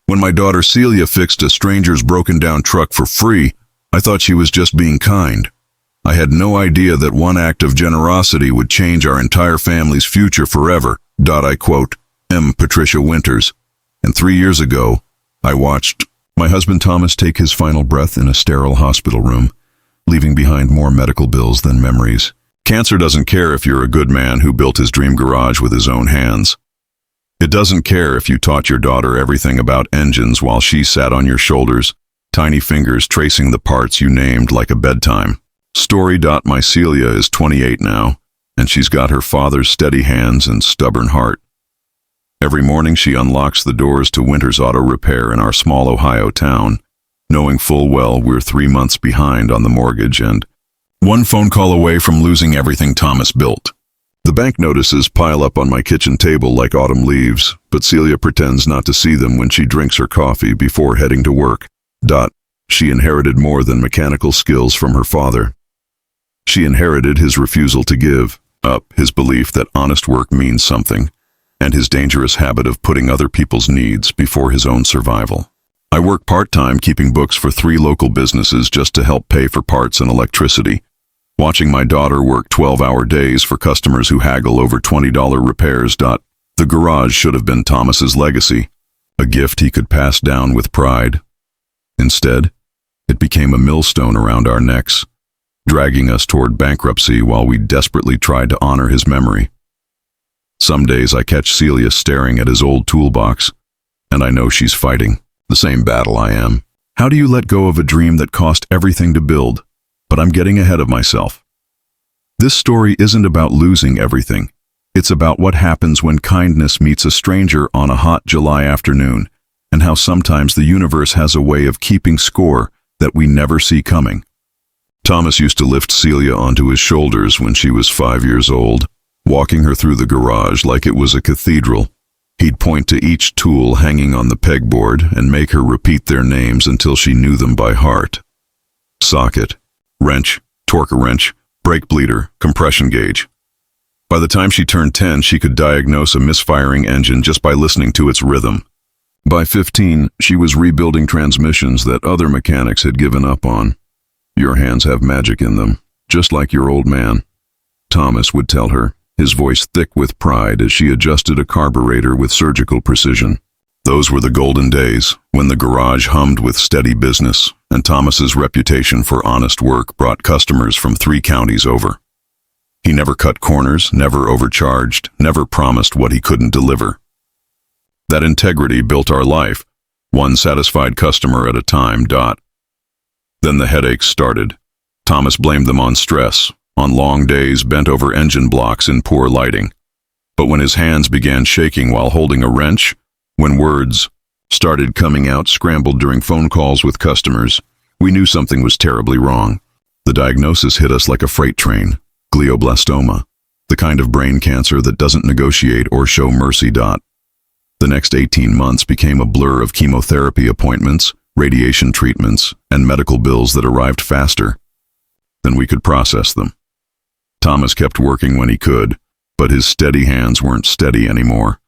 When my daughter Celia fixed a stranger's broken-down truck for free, I thought she was just being kind. I had no idea that one act of generosity would change our entire family's future forever. I quote Patricia Winters. And 3 years ago, I watched my husband Thomas take his final breath in a sterile hospital room, leaving behind more medical bills than memories. Cancer doesn't care if you're a good man who built his dream garage with his own hands. It doesn't care if you taught your daughter everything about engines while she sat on your shoulders, tiny fingers tracing the parts you named like a bedtime. My Celia is 28 now, and she's got her father's steady hands and stubborn heart. Every morning she unlocks the doors to Winter's Auto Repair in our small Ohio town, knowing full well we're 3 months behind on the mortgage and one phone call away from losing everything Thomas built. The bank notices pile up on my kitchen table like autumn leaves, but Celia pretends not to see them when she drinks her coffee before heading to work. She inherited more than mechanical skills from her father. She inherited his refusal to give up, his belief that honest work means something, and his dangerous habit of putting other people's needs before his own survival. I work part-time keeping books for 3 local businesses just to help pay for parts and electricity, watching my daughter work 12-hour days for customers who haggle over $20 repairs. The garage should have been Thomas's legacy, a gift he could pass down with pride. Instead, it became a millstone around our necks, dragging us toward bankruptcy while we desperately tried to honor his memory. Some days I catch Celia staring at his old toolbox, and I know she's fighting the same battle I am. How do you let go of a dream that cost everything to build? But I'm getting ahead of myself. This story isn't about losing everything. It's about what happens when kindness meets a stranger on a hot July afternoon, and how sometimes the universe has a way of keeping score that we never see coming. Thomas used to lift Celia onto his shoulders when she was 5 years old, walking her through the garage like it was a cathedral. He'd point to each tool hanging on the pegboard and make her repeat their names until she knew them by heart. Socket, wrench, torque wrench, brake bleeder, compression gauge. By the time she turned 10, she could diagnose a misfiring engine just by listening to its rhythm. By 15, she was rebuilding transmissions that other mechanics had given up on. Your hands have magic in them, just like your old man, Thomas would tell her, his voice thick with pride as she adjusted a carburetor with surgical precision. Those were the golden days, when the garage hummed with steady business, and Thomas's reputation for honest work brought customers from 3 counties over. He never cut corners, never overcharged, never promised what he couldn't deliver. That integrity built our life, one satisfied customer at a time. Then the headaches started. Thomas blamed them on stress, on long days bent over engine blocks in poor lighting. But when his hands began shaking while holding a wrench, when words started coming out scrambled during phone calls with customers, we knew something was terribly wrong. The diagnosis hit us like a freight train: glioblastoma, the kind of brain cancer that doesn't negotiate or show mercy. The next 18 months became a blur of chemotherapy appointments, radiation treatments, and medical bills that arrived faster than we could process them. Thomas kept working when he could, but his steady hands weren't steady anymore.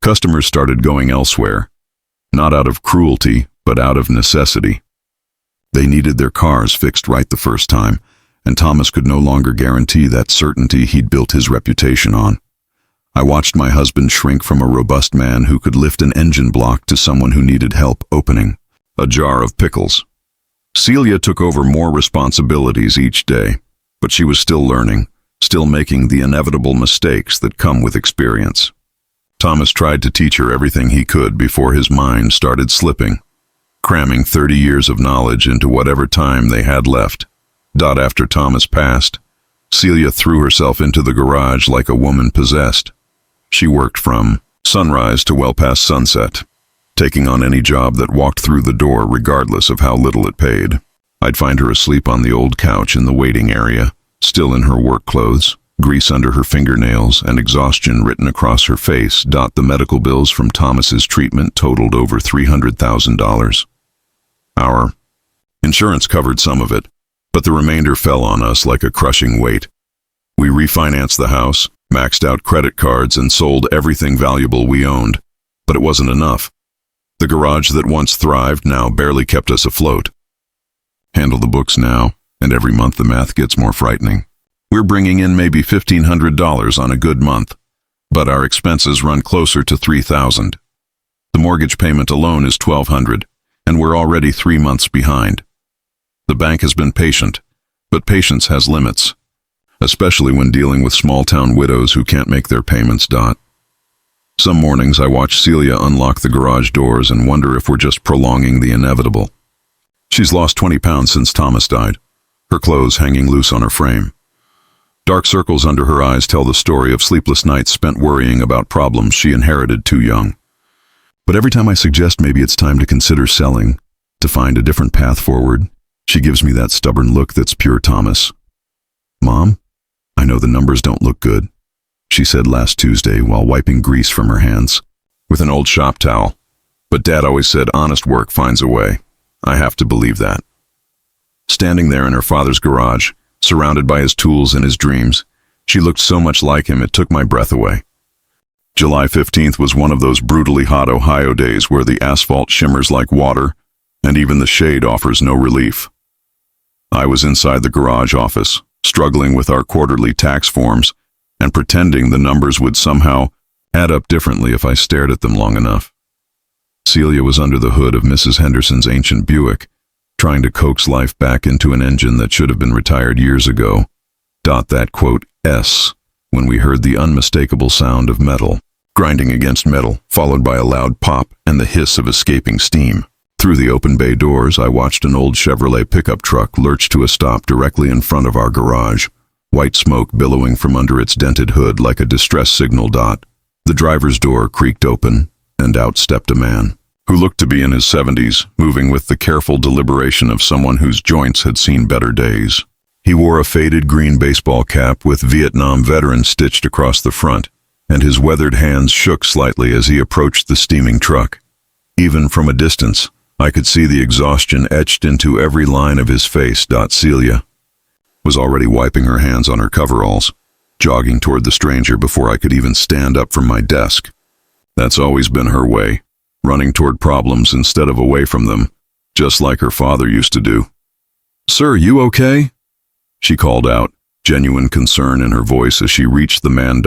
Customers started going elsewhere, not out of cruelty, but out of necessity. They needed their cars fixed right the first time, and Thomas could no longer guarantee that certainty he'd built his reputation on. I watched my husband shrink from a robust man who could lift an engine block to someone who needed help opening a jar of pickles. Celia took over more responsibilities each day, but she was still learning, still making the inevitable mistakes that come with experience. Thomas tried to teach her everything he could before his mind started slipping, cramming 30 years of knowledge into whatever time they had left. After Thomas passed, Celia threw herself into the garage like a woman possessed. She worked from sunrise to well past sunset, taking on any job that walked through the door regardless of how little it paid. I'd find her asleep on the old couch in the waiting area, still in her work clothes, grease under her fingernails and exhaustion written across her face. The medical bills from Thomas's treatment totaled over $300,000. Our insurance covered some of it, but the remainder fell on us like a crushing weight. We refinanced the house, maxed out credit cards, and sold everything valuable we owned, but it wasn't enough. The garage that once thrived now barely kept us afloat. Handle the books now, and every month the math gets more frightening. We're bringing in maybe $1,500 on a good month, but our expenses run closer to $3,000. The mortgage payment alone is $1,200, and we're already 3 months behind. The bank has been patient, but patience has limits, especially when dealing with small-town widows who can't make their payments. Some mornings I watch Celia unlock the garage doors and wonder if we're just prolonging the inevitable. She's lost 20 pounds since Thomas died, her clothes hanging loose on her frame. Dark circles under her eyes tell the story of sleepless nights spent worrying about problems she inherited too young. But every time I suggest maybe it's time to consider selling, to find a different path forward, she gives me that stubborn look that's pure Thomas. "Mom, I know the numbers don't look good," she said last Tuesday while wiping grease from her hands with an old shop towel. "But Dad always said honest work finds a way." I have to believe that. Standing there in her father's garage, surrounded by his tools and his dreams, she looked so much like him it took my breath away. July 15th was one of those brutally hot Ohio days where the asphalt shimmers like water, and even the shade offers no relief. I was inside the garage office, struggling with our quarterly tax forms, and pretending the numbers would somehow add up differently if I stared at them long enough. Celia was under the hood of Mrs. Henderson's ancient Buick, trying to coax life back into an engine that should have been retired years ago. That quote S, when we heard the unmistakable sound of metal grinding against metal, followed by a loud pop and the hiss of escaping steam. Through the open bay doors, I watched an old Chevrolet pickup truck lurch to a stop directly in front of our garage, white smoke billowing from under its dented hood like a distress signal. The driver's door creaked open, and out stepped a man who looked to be in his 70s, moving with the careful deliberation of someone whose joints had seen better days. He wore a faded green baseball cap with Vietnam veteran stitched across the front, and his weathered hands shook slightly as he approached the steaming truck. Even from a distance, I could see the exhaustion etched into every line of his face. Celia was already wiping her hands on her coveralls, jogging toward the stranger before I could even stand up from my desk. That's always been her way, running toward problems instead of away from them, just like her father used to do. "Sir, you okay?" she called out, genuine concern in her voice as she reached the man.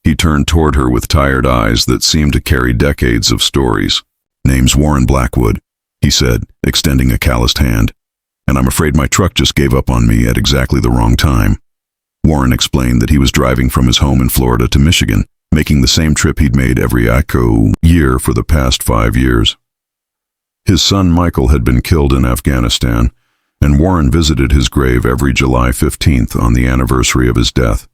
He turned toward her with tired eyes that seemed to carry decades of stories. "Name's Warren Blackwood," he said, extending a calloused hand, "and I'm afraid my truck just gave up on me at exactly the wrong time." Warren explained that he was driving from his home in Florida to Michigan, making the same trip he'd made every year for the past 5 years. His son Michael had been killed in Afghanistan, and Warren visited his grave every July 15th on the anniversary of his death.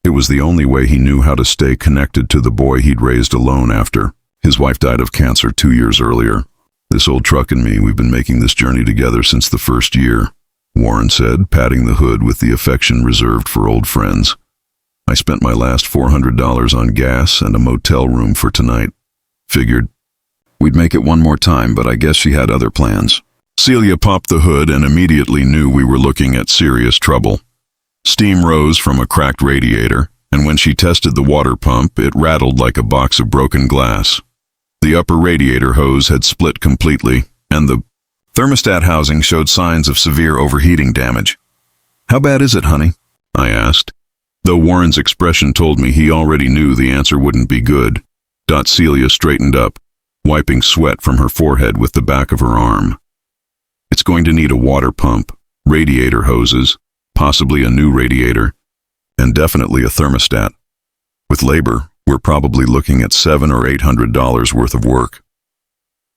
It was the only way he knew how to stay connected to the boy he'd raised alone after his wife died of cancer 2 years earlier. "This old truck and me, we've been making this journey together since the first year," Warren said, patting the hood with the affection reserved for old friends. "I spent my last $400 on gas and a motel room for tonight. Figured we'd make it one more time, but I guess she had other plans." Celia popped the hood and immediately knew we were looking at serious trouble. Steam rose from a cracked radiator, and when she tested the water pump, it rattled like a box of broken glass. The upper radiator hose had split completely, and the thermostat housing showed signs of severe overheating damage. "How bad is it, honey?" I asked, though Warren's expression told me he already knew the answer wouldn't be good. Celia straightened up, wiping sweat from her forehead with the back of her arm. "It's going to need a water pump, radiator hoses, possibly a new radiator, and definitely a thermostat. With labor, we're probably looking at $700 or $800 worth of work."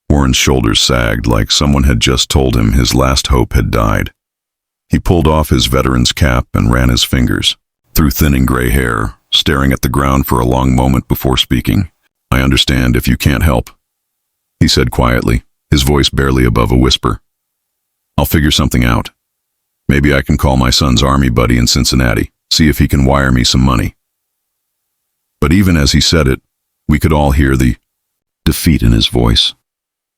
Warren's shoulders sagged like someone had just told him his last hope had died. He pulled off his veteran's cap and ran his fingers through thinning gray hair, staring at the ground for a long moment before speaking. "I understand if you can't help," he said quietly, his voice barely above a whisper. "I'll figure something out. Maybe I can call my son's army buddy in Cincinnati, see if he can wire me some money." But even as he said it, we could all hear the defeat in his voice.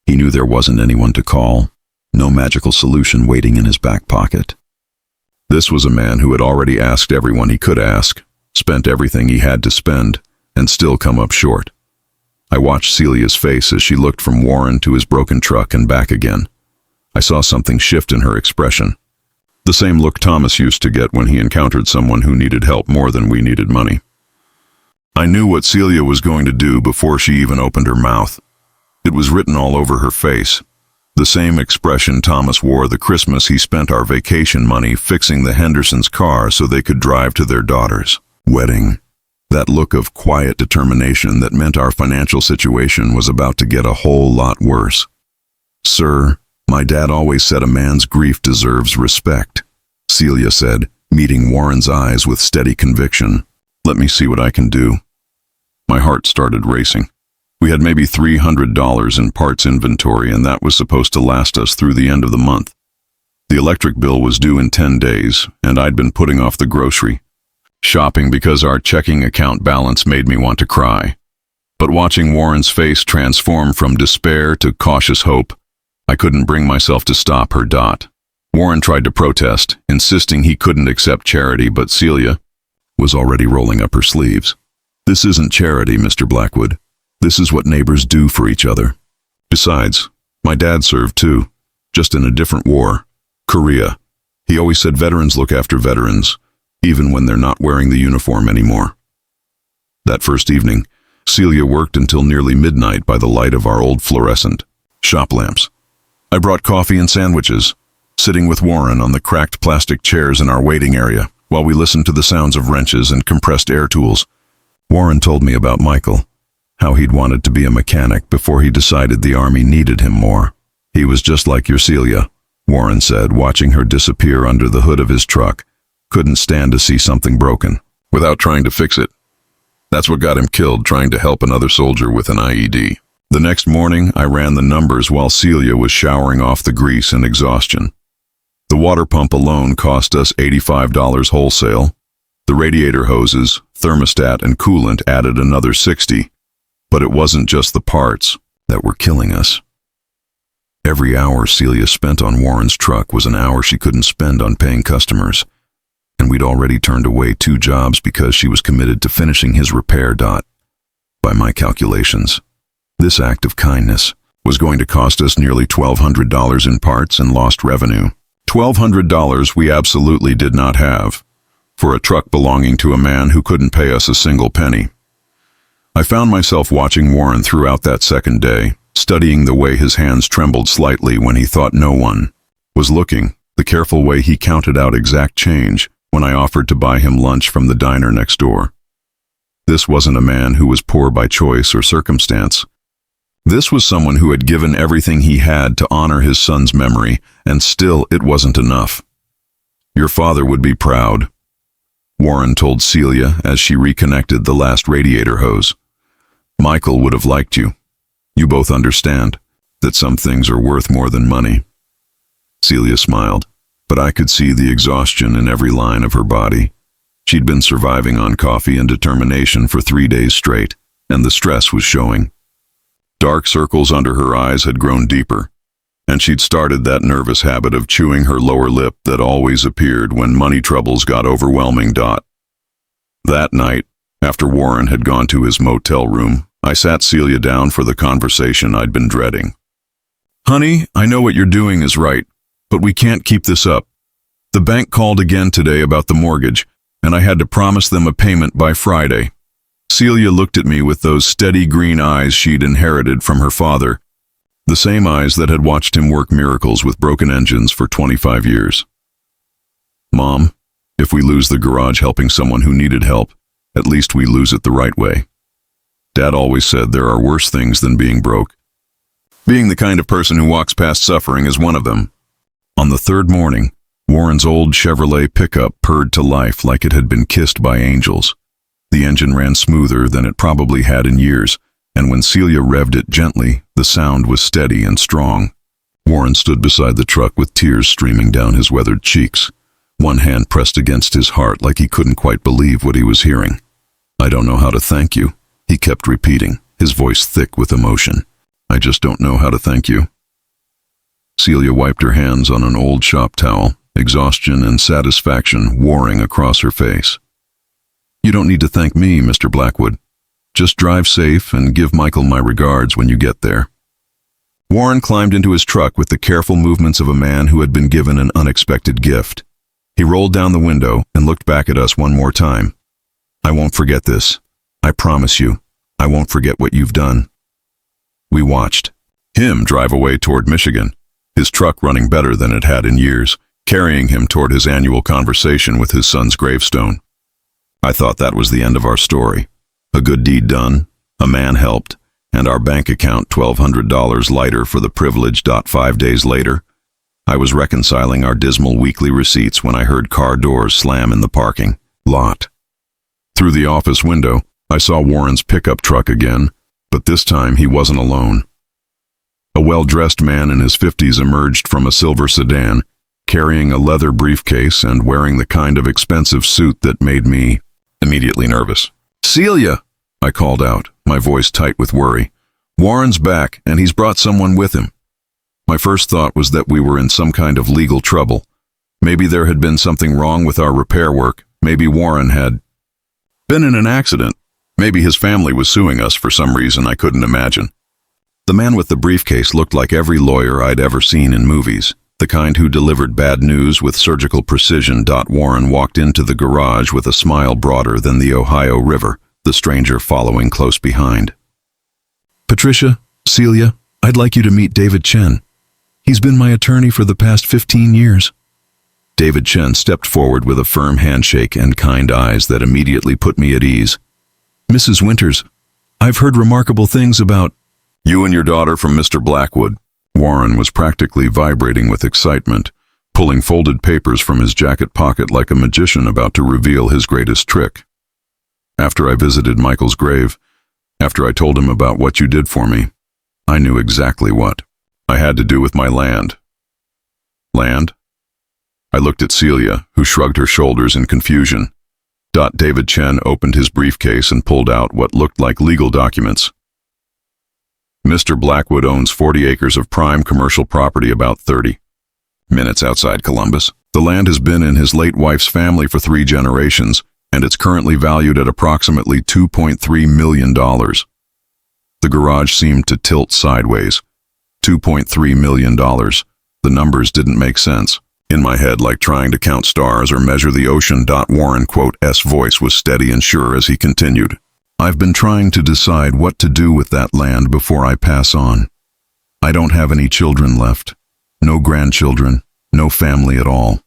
He knew there wasn't anyone to call, no magical solution waiting in his back pocket. This was a man who had already asked everyone he could ask, spent everything he had to spend, and still come up short. I watched Celia's face as she looked from Warren to his broken truck and back again. I saw something shift in her expression. The same look Thomas used to get when he encountered someone who needed help more than we needed money. I knew what Celia was going to do before she even opened her mouth. It was written all over her face. The same expression Thomas wore the Christmas he spent our vacation money fixing the Hendersons' car so they could drive to their daughter's wedding. That look of quiet determination that meant our financial situation was about to get a whole lot worse. "Sir, my dad always said a man's grief deserves respect," Celia said, meeting Warren's eyes with steady conviction. "Let me see what I can do." My heart started racing. We had maybe $300 in parts inventory, and that was supposed to last us through the end of the month. The electric bill was due in 10 days, and I'd been putting off the grocery shopping because our checking account balance made me want to cry. But watching Warren's face transform from despair to cautious hope, I couldn't bring myself to stop her. Warren tried to protest, insisting he couldn't accept charity, but Celia was already rolling up her sleeves. "This isn't charity, Mr. Blackwood. This is what neighbors do for each other. Besides, my dad served too, just in a different war, Korea. He always said veterans look after veterans, even when they're not wearing the uniform anymore." That first evening, Celia worked until nearly midnight by the light of our old fluorescent shop lamps. I brought coffee and sandwiches, sitting with Warren on the cracked plastic chairs in our waiting area, while we listened to the sounds of wrenches and compressed air tools. Warren told me about Michael, how he'd wanted to be a mechanic before he decided the army needed him more. "He was just like your Celia," Warren said, watching her disappear under the hood of his truck. "Couldn't stand to see something broken without trying to fix it. That's what got him killed, trying to help another soldier with an IED." The next morning, I ran the numbers while Celia was showering off the grease and exhaustion. The water pump alone cost us $85 wholesale. The radiator hoses, thermostat, and coolant added another $60. But it wasn't just the parts that were killing us. Every hour Celia spent on Warren's truck was an hour she couldn't spend on paying customers, and we'd already turned away 2 jobs because she was committed to finishing his repair. By my calculations, this act of kindness was going to cost us nearly $1,200 in parts and lost revenue. $1,200 we absolutely did not have, for a truck belonging to a man who couldn't pay us a single penny. I found myself watching Warren throughout that second day, studying the way his hands trembled slightly when he thought no one was looking, the careful way he counted out exact change when I offered to buy him lunch from the diner next door. This wasn't a man who was poor by choice or circumstance. This was someone who had given everything he had to honor his son's memory, and still it wasn't enough. "Your father would be proud," Warren told Celia as she reconnected the last radiator hose. "Michael would have liked you. You both understand that some things are worth more than money." Celia smiled, but I could see the exhaustion in every line of her body. She'd been surviving on coffee and determination for 3 days straight, and the stress was showing. Dark circles under her eyes had grown deeper, and she'd started that nervous habit of chewing her lower lip that always appeared when money troubles got overwhelming. That night, after Warren had gone to his motel room, I sat Celia down for the conversation I'd been dreading. "Honey, I know what you're doing is right, but we can't keep this up. The bank called again today about the mortgage, and I had to promise them a payment by Friday." Celia looked at me with those steady green eyes she'd inherited from her father, the same eyes that had watched him work miracles with broken engines for 25 years. "Mom, if we lose the garage helping someone who needed help, at least we lose it the right way. Dad always said there are worse things than being broke. Being the kind of person who walks past suffering is one of them." On the third morning, Warren's old Chevrolet pickup purred to life like it had been kissed by angels. The engine ran smoother than it probably had in years, and when Celia revved it gently, the sound was steady and strong. Warren stood beside the truck with tears streaming down his weathered cheeks, one hand pressed against his heart like he couldn't quite believe what he was hearing. "I don't know how to thank you," he kept repeating, his voice thick with emotion. "I just don't know how to thank you." Celia wiped her hands on an old shop towel, exhaustion and satisfaction warring across her face. "You don't need to thank me, Mr. Blackwood. Just drive safe and give Michael my regards when you get there." Warren climbed into his truck with the careful movements of a man who had been given an unexpected gift. He rolled down the window and looked back at us one more time. "I won't forget this. I promise you, I won't forget what you've done." We watched him drive away toward Michigan, his truck running better than it had in years, carrying him toward his annual conversation with his son's gravestone. I thought that was the end of our story. A good deed done, a man helped, and our bank account $1,200 lighter for the privilege. 5 days later, I was reconciling our dismal weekly receipts when I heard car doors slam in the parking lot. Through the office window, I saw Warren's pickup truck again, but this time he wasn't alone. A well-dressed man in his 50s emerged from a silver sedan, carrying a leather briefcase and wearing the kind of expensive suit that made me immediately nervous. "Celia!" I called out, my voice tight with worry. "Warren's back, and he's brought someone with him." My first thought was that we were in some kind of legal trouble. Maybe there had been something wrong with our repair work. Maybe Warren had been in an accident. Maybe his family was suing us for some reason I couldn't imagine. The man with the briefcase looked like every lawyer I'd ever seen in movies, the kind who delivered bad news with surgical precision. Warren walked into the garage with a smile broader than the Ohio River, the stranger following close behind. "Patricia, Celia, I'd like you to meet David Chen. He's been my attorney for the past 15 years. David Chen stepped forward with a firm handshake and kind eyes that immediately put me at ease. "Mrs. Winters, I've heard remarkable things about you and your daughter from Mr. Blackwood." Warren was practically vibrating with excitement, pulling folded papers from his jacket pocket like a magician about to reveal his greatest trick. "After I visited Michael's grave, after I told him about what you did for me, I knew exactly what I had to do with my land." "Land?" I looked at Celia, who shrugged her shoulders in confusion. David Chen opened his briefcase and pulled out what looked like legal documents. "Mr. Blackwood owns 40 acres of prime commercial property about 30 minutes outside Columbus. The land has been in his late wife's family for 3 generations, and it's currently valued at approximately $2.3 million. The garage seemed to tilt sideways. $2.3 million. The numbers didn't make sense. In my head, like trying to count stars or measure the ocean. Warren, S voice was steady and sure as he continued. "I've been trying to decide what to do with that land before I pass on. I don't have any children left. No grandchildren, no family at all.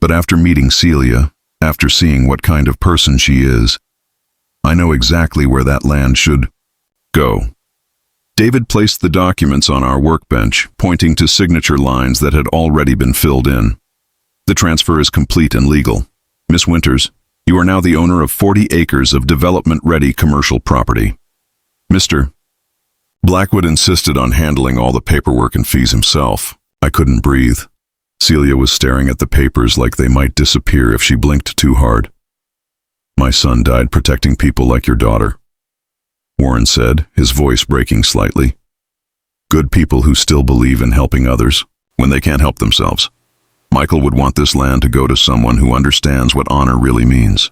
But after meeting Celia, after seeing what kind of person she is, I know exactly where that land should go." David placed the documents on our workbench, pointing to signature lines that had already been filled in. "The transfer is complete and legal. Miss Winters, you are now the owner of 40 acres of development-ready commercial property. Mr. Blackwood insisted on handling all the paperwork and fees himself." I couldn't breathe. Celia was staring at the papers like they might disappear if she blinked too hard. "My son died protecting people like your daughter," Warren said, his voice breaking slightly. "Good people who still believe in helping others when they can't help themselves. Michael would want this land to go to someone who understands what honor really means."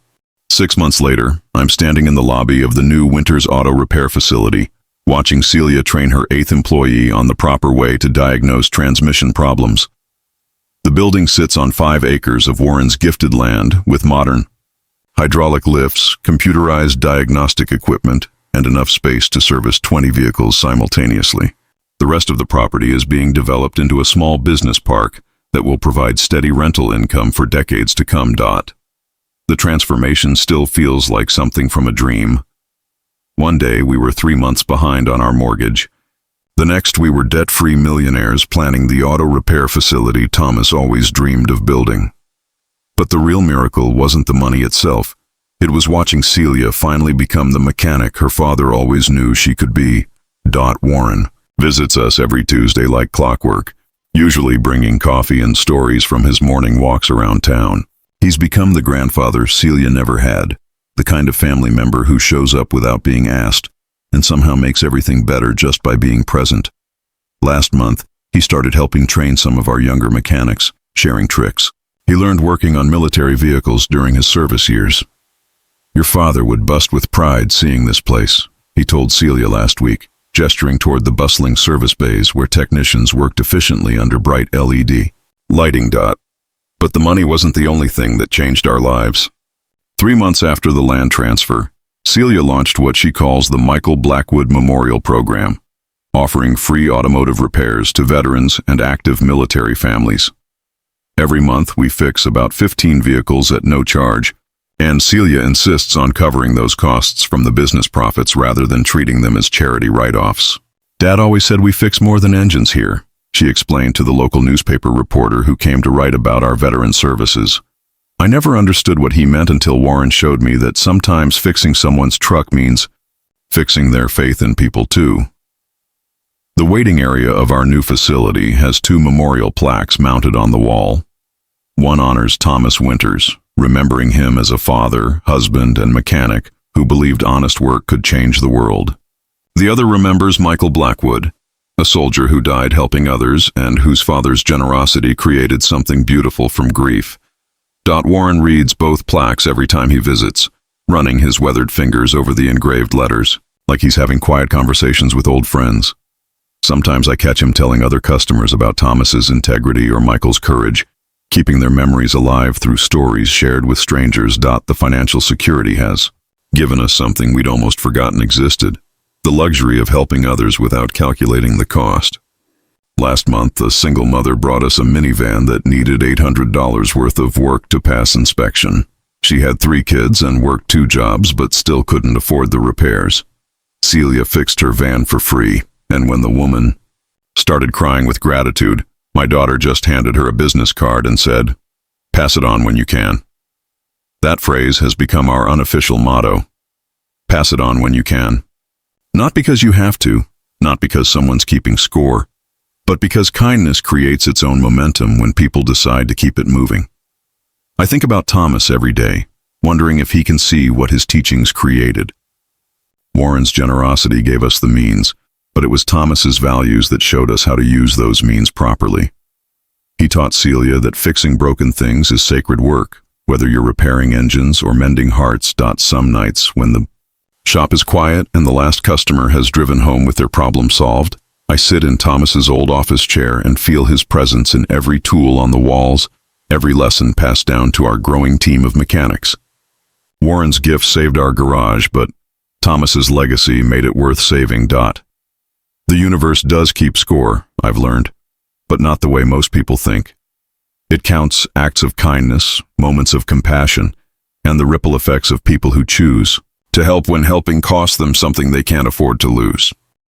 6 months later, I'm standing in the lobby of the new Winters Auto Repair facility, watching Celia train her 8th employee on the proper way to diagnose transmission problems. The building sits on 5 acres of Warren's gifted land with modern hydraulic lifts, computerized diagnostic equipment, and enough space to service 20 vehicles simultaneously. The rest of the property is being developed into a small business park that will provide steady rental income for decades to come. The transformation still feels like something from a dream. One day we were 3 months behind on our mortgage. The next we were debt-free millionaires planning the auto repair facility Thomas always dreamed of building. But the real miracle wasn't the money itself. It was watching Celia finally become the mechanic her father always knew she could be. Warren visits us every Tuesday like clockwork, usually bringing coffee and stories from his morning walks around town. He's become the grandfather Celia never had, the kind of family member who shows up without being asked, and somehow makes everything better just by being present. Last month, he started helping train some of our younger mechanics, sharing tricks. He learned working on military vehicles during his service years. Your father would bust with pride seeing this place, he told Celia last week, gesturing toward the bustling service bays where technicians worked efficiently under bright LED lighting. But the money wasn't the only thing that changed our lives. 3 months after the land transfer, Celia launched what she calls the Michael Blackwood Memorial Program, offering free automotive repairs to veterans and active military families. Every month we fix about 15 vehicles at no charge, and Celia insists on covering those costs from the business profits rather than treating them as charity write-offs. Dad always said we fix more than engines here, she explained to the local newspaper reporter who came to write about our veteran services. I never understood what he meant until Warren showed me that sometimes fixing someone's truck means fixing their faith in people too. The waiting area of our new facility has 2 memorial plaques mounted on the wall. One honors Thomas Winters, remembering him as a father, husband, and mechanic who believed honest work could change the world. The other remembers Michael Blackwood, a soldier who died helping others and whose father's generosity created something beautiful from grief. Warren reads both plaques every time he visits, running his weathered fingers over the engraved letters, like he's having quiet conversations with old friends. Sometimes I catch him telling other customers about Thomas's integrity or Michael's courage, keeping their memories alive through stories shared with strangers. The financial security has given us something we'd almost forgotten existed, the luxury of helping others without calculating the cost. Last month, a single mother brought us a minivan that needed $800 worth of work to pass inspection. She had 3 kids and worked 2 jobs but still couldn't afford the repairs. Celia fixed her van for free, and when the woman started crying with gratitude, my daughter just handed her a business card and said, "Pass it on when you can." That phrase has become our unofficial motto. Pass it on when you can. Not because you have to, not because someone's keeping score, but because kindness creates its own momentum when people decide to keep it moving. I think about Thomas every day, wondering if he can see what his teachings created. Warren's generosity gave us the means, but it was Thomas's values that showed us how to use those means properly. He taught Celia that fixing broken things is sacred work, whether you're repairing engines or mending hearts. Some nights, when the shop is quiet and the last customer has driven home with their problem solved, I sit in Thomas's old office chair and feel his presence in every tool on the walls, every lesson passed down to our growing team of mechanics. Warren's gift saved our garage, but Thomas's legacy made it worth saving. The universe does keep score, I've learned, but not the way most people think. It counts acts of kindness, moments of compassion, and the ripple effects of people who choose to help when helping costs them something they can't afford to lose.